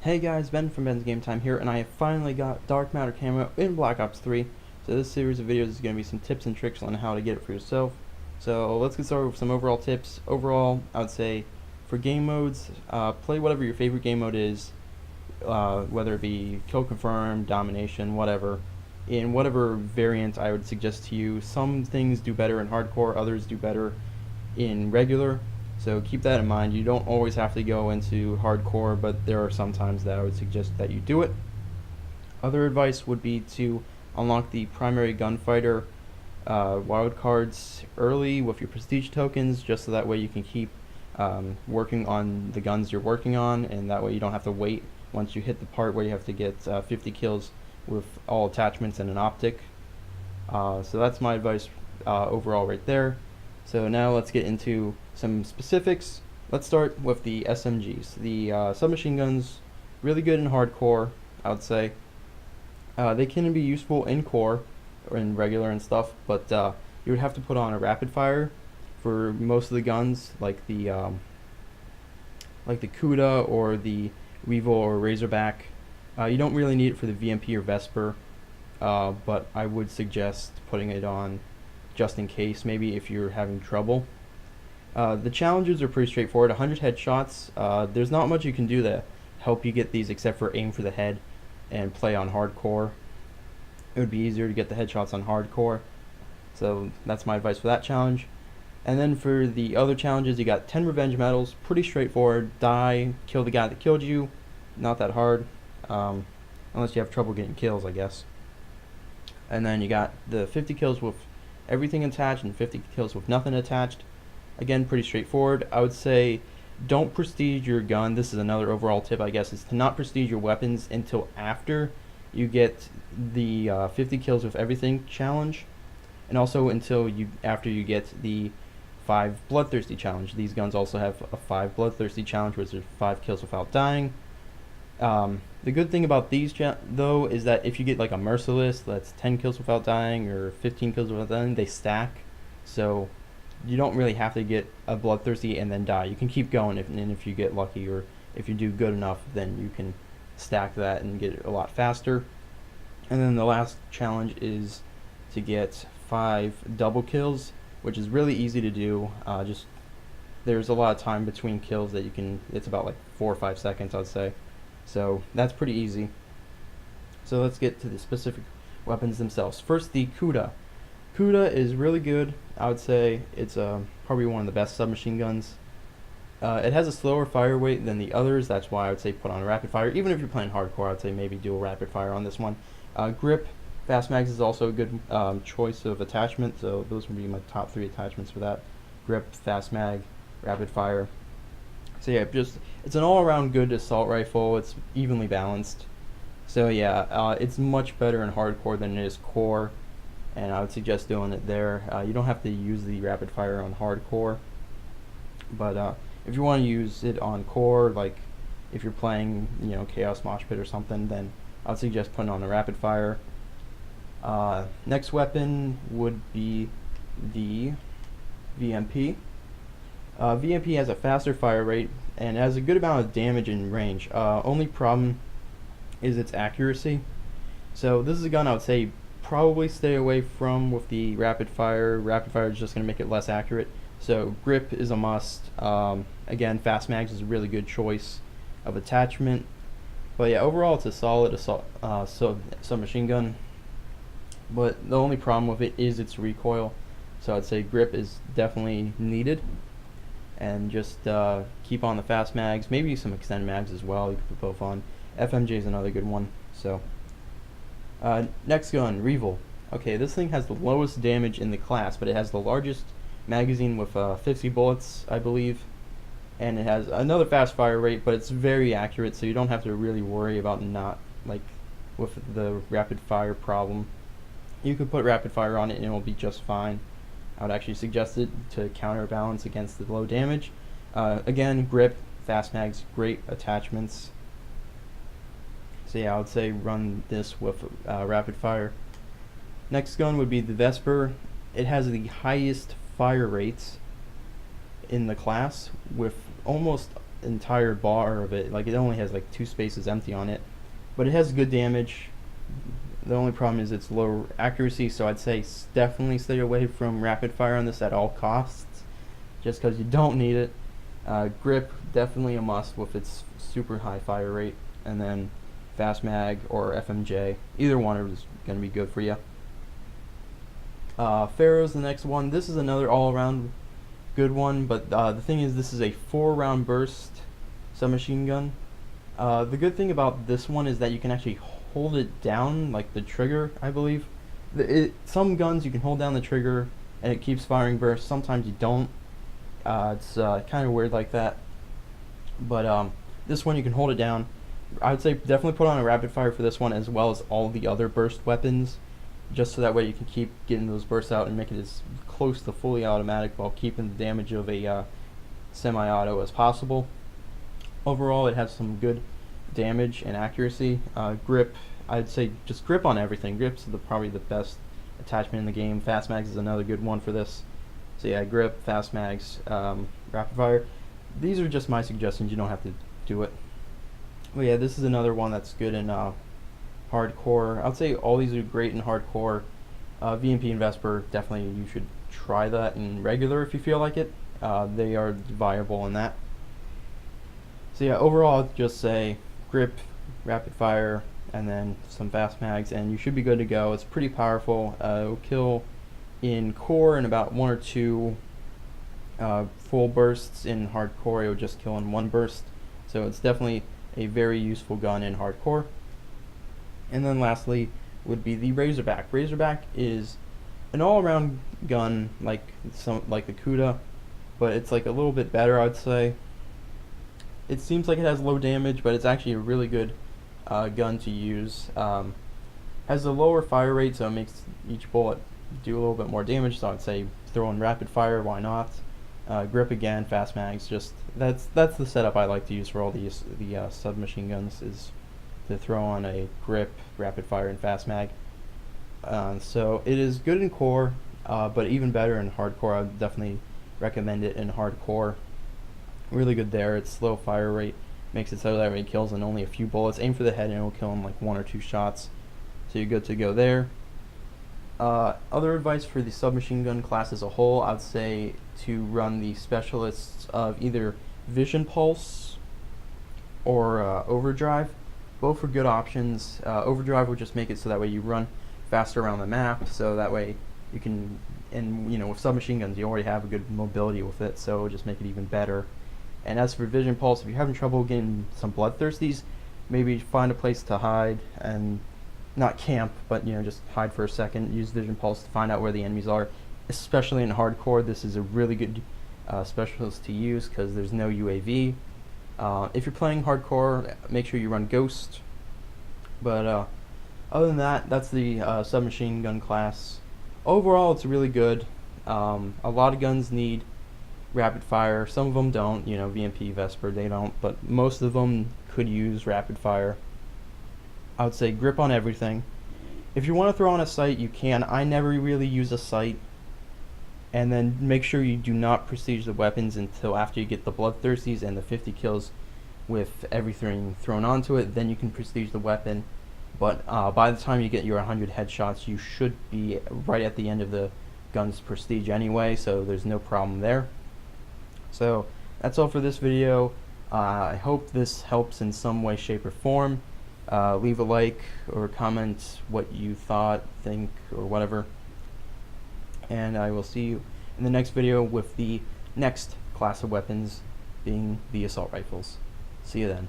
Hey guys, Ben from BensGameTime here, and I have finally got Dark Matter Camo in Black Ops 3. So this series of videos is going to be some tips and tricks on how to get it for yourself. So let's get started with some overall tips. Overall, I would say for game modes, play whatever your favorite game mode is, whether it be Kill Confirm, Domination, whatever. In whatever variant I would suggest to you, some things do better in Hardcore, others do better in regular. So keep that in mind. You don't always have to go into hardcore, but there are some times that I would suggest that you do it. Other advice would be to unlock the primary gunfighter wildcards early with your prestige tokens, just so that way you can keep working on the guns you're working on, and that way you don't have to wait once you hit the part where you have to get 50 kills with all attachments and an optic. So that's my advice overall right there. So now let's get into some specifics. Let's start with the SMGs. The submachine guns, really good in hardcore, I would say. They can be useful in core or in regular and stuff, but you would have to put on a rapid fire for most of the guns, like the Cuda or the Weevil or Razorback. You don't really need it for the VMP or Vesper, but I would suggest putting it on just in case, maybe if you're having trouble. The challenges are pretty straightforward. 100 headshots. There's not much you can do to help you get these except for aim for the head and play on hardcore. It would be easier to get the headshots on hardcore. So that's my advice for that challenge. And then for the other challenges, you got 10 revenge medals. Pretty straightforward. Die, kill the guy that killed you. Not that hard. Unless you have trouble getting kills, I guess. And then you got the 50 kills with everything attached and 50 kills with nothing attached. Again, pretty straightforward. I would say don't prestige your gun. This is another overall tip, I guess, is to not prestige your weapons until after you get the 50 kills with everything challenge, and also after you get the 5 bloodthirsty challenge. These guns also have a 5 bloodthirsty challenge, which is 5 kills without dying. The good thing about these though is that if you get like a merciless that's 10 kills without dying or 15 kills without dying, they stack, so you don't really have to get a bloodthirsty and then die. You can keep going if you get lucky, or if you do good enough, then you can stack that and get it a lot faster. And then the last challenge is to get 5 double kills, which is really easy to do. Just there's a lot of time between kills that you can. It's about like 4 or 5 seconds, I'd say. So that's pretty easy. So let's get to the specific weapons themselves. First, the Cuda. Cuda is really good. I would say it's probably one of the best submachine guns. It has a slower fire rate than the others. That's why I would say put on a rapid fire. Even if you're playing hardcore, I'd say maybe do a rapid fire on this one. Grip, fast mags is also a good choice of attachment. So those would be my top 3 attachments for that: grip, fast mag, rapid fire. So yeah, it's an all-around good assault rifle. It's evenly balanced. So yeah, it's much better in hardcore than it is core, and I would suggest doing it there. You don't have to use the rapid fire on hardcore, but if you want to use it on core, like if you're playing, Chaos Mosh Pit or something, then I would suggest putting on a rapid fire. Next weapon would be the VMP. VMP has a faster fire rate and has a good amount of damage and range. Only problem is its accuracy. So this is a gun I would say probably stay away from with the rapid fire. Rapid fire is just going to make it less accurate. So grip is a must. Again, fast mags is a really good choice of attachment. But yeah, overall it's a solid submachine gun. But the only problem with it is its recoil. So I'd say grip is definitely needed. And just keep on the fast mags, maybe some extended mags as well. You can put both on. FMJ is another good one. So next gun, Weevil. Okay, this thing has the lowest damage in the class, but it has the largest magazine with 50 bullets, I believe, and it has another fast fire rate, but it's very accurate, so you don't have to really worry about with the rapid fire problem. You could put rapid fire on it and it will be just fine. I would actually suggest it to counterbalance against the low damage. Again, grip, fast mags, great attachments. So yeah, I would say run this with rapid fire. Next gun would be the Vesper. It has the highest fire rates in the class, with almost entire bar of it. Like, it only has like 2 spaces empty on it, but it has good damage. The only problem is it's low accuracy, so I'd say definitely stay away from rapid fire on this at all costs, just because you don't need it. Grip, definitely a must with its super high fire rate, and then fast mag or FMJ, either one is going to be good for you. Feroz, the next one. This is another all-around good one, but the thing is, this is a 4-round burst submachine gun. The good thing about this one is that you can actually hold it down, like the trigger, I believe. Some guns you can hold down the trigger and it keeps firing bursts. Sometimes you don't. It's kind of weird like that. But this one you can hold it down. I would say definitely put on a rapid fire for this one, as well as all the other burst weapons, just so that way you can keep getting those bursts out and make it as close to fully automatic while keeping the damage of a semi-auto as possible. Overall, it has some good damage and accuracy. Grip, I'd say just grip on everything. Grip's probably the best attachment in the game. Fast mags is another good one for this. So yeah, grip, fast mags, rapid fire. These are just my suggestions. You don't have to do it. But yeah, this is another one that's good in hardcore. I'd say all these are great in hardcore. VMP and Vesper, definitely you should try that in regular if you feel like it. They are viable in that. So yeah, overall I'd just say grip, rapid fire, and then some fast mags, and you should be good to go. It's pretty powerful. It'll kill in core in about 1 or 2 full bursts. In hardcore it will just kill in 1 burst. So it's definitely a very useful gun in hardcore. And then lastly would be the Razorback. Razorback is an all-around gun like the Cuda, but it's like a little bit better, I'd say. It seems like it has low damage, but it's actually a really good gun to use. Has a lower fire rate, so it makes each bullet do a little bit more damage, so I'd say throw in rapid fire, why not? Grip again, fast mags, just that's the setup I like to use for all the submachine guns, is to throw on a grip, rapid fire, and fast mag. So it is good in core, but even better in hardcore. I would definitely recommend it in hardcore. Really good there. It's slow fire rate, makes it so that it kills in only a few bullets. Aim for the head and it will kill in like 1 or 2 shots, so you're good to go there. Other advice for the submachine gun class as a whole, I'd say to run the specialists of either Vision Pulse or Overdrive. Both are good options. Overdrive will just make it so that way you run faster around the map, so that way you can, and you know, with submachine guns you already have a good mobility with it, so it'll just make it even better. And as for Vision Pulse, if you're having trouble getting some bloodthirsties, maybe find a place to hide and not camp, but you know, just hide for a second. Use Vision Pulse to find out where the enemies are. Especially in hardcore, this is a really good specialist to use because there's no UAV. If you're playing hardcore, make sure you run Ghost. But other than that, that's the submachine gun class. Overall, it's really good. A lot of guns need rapid fire. Some of them don't. You know, VMP, Vesper, they don't. But most of them could use rapid fire. I would say grip on everything. If you want to throw on a sight, you can. I never really use a sight. And then make sure you do not prestige the weapons until after you get the bloodthirsties and the 50 kills with everything thrown onto it. Then you can prestige the weapon. But by the time you get your 100 headshots, you should be right at the end of the gun's prestige anyway, so there's no problem there. So that's all for this video. I hope this helps in some way, shape, or form. Leave a like or comment what you thought, think, or whatever. And I will see you in the next video with the next class of weapons being the assault rifles. See you then.